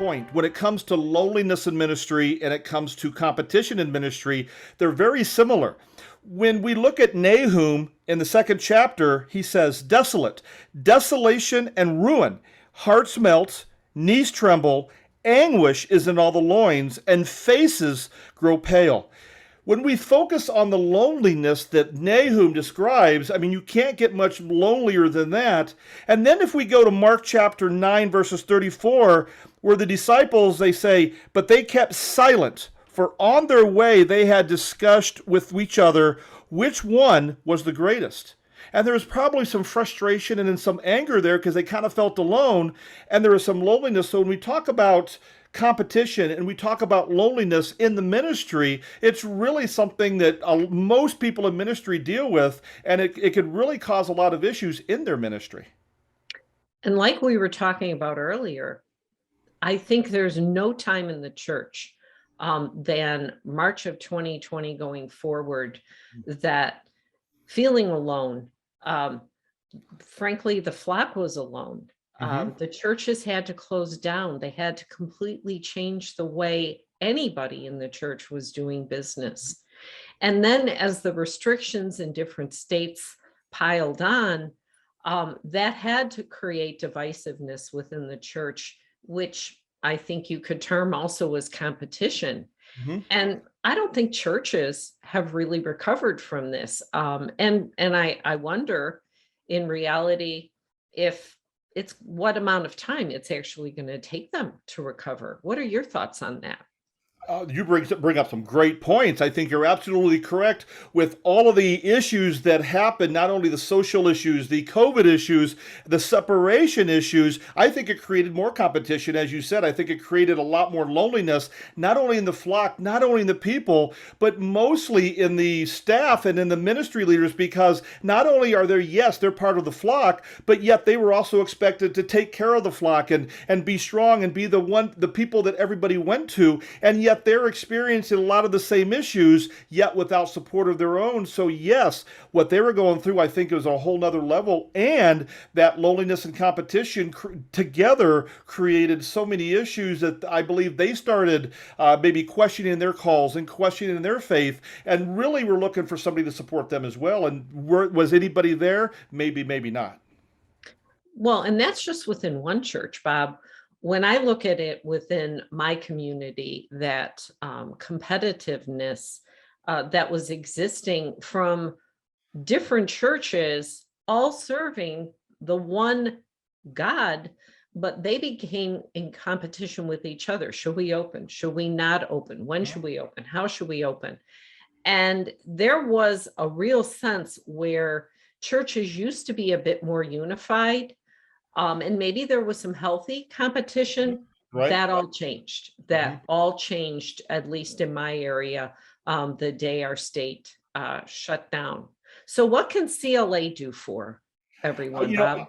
point. When it comes to loneliness in ministry and it comes to competition in ministry, they're very similar. When we look at Nahum in the second chapter, he says, desolate, desolation and ruin, hearts melt, knees tremble, anguish is in all the loins, and faces grow pale. When we focus on the loneliness that Nahum describes, I mean, you can't get much lonelier than that. And then if we go to Mark chapter 9, verses 34, where the disciples, they say, but they kept silent, for on their way they had discussed with each other which one was the greatest. And there was probably some frustration and then some anger there because they kind of felt alone, and there was some loneliness. So when we talk about competition and we talk about loneliness in the ministry, it's really something that most people in ministry deal with, and it could really cause a lot of issues in their ministry. And like we were talking about earlier, I think there's no time in the church than March of 2020 going forward that feeling alone. Frankly, the flock was alone. The churches had to close down. They had to completely change the way anybody in the church was doing business. And then as the restrictions in different states piled on, that had to create divisiveness within the church, which I think you could term also as competition. And I don't think churches have really recovered from this. And I wonder, in reality, if it's what amount of time it's actually going to take them to recover. What are your thoughts on that? You bring up some great points. I think you're absolutely correct with all of the issues that happen, not only the social issues, the COVID issues, the separation issues. I think it created more competition, as you said. I think it created a lot more loneliness, not only in the flock, not only in the people, but mostly in the staff and in the ministry leaders, because not only are they, yes, they're part of the flock, but yet they were also expected to take care of the flock and be strong and be the people that everybody went to. And yet they're experiencing a lot of the same issues, yet without support of their own. So yes, what they were going through, I think, is a whole nother level. And that loneliness and competition together created so many issues that I believe they started maybe questioning their calls and questioning their faith, and really were looking for somebody to support them as well. And was anybody there? Maybe, maybe not. Well, and that's just within one church, Bob. When I look at it within my community, that competitiveness that was existing from different churches, all serving the one God, but they became in competition with each other. Should we open? Should we not open? When should we open? How should we open? And there was a real sense where churches used to be a bit more unified. And maybe there was some healthy competition. Right. That all changed. That all changed, at least in my area, the day our state shut down. So what can CLA do for everyone, Bob?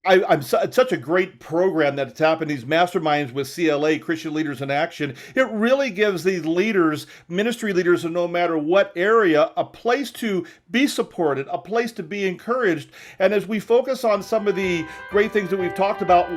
It's such a great program that's happened, these masterminds with CLA, Christian Leaders in Action. It really gives these leaders, ministry leaders, in no matter what area, a place to be supported, a place to be encouraged. And as we focus on some of the great things that we've talked about,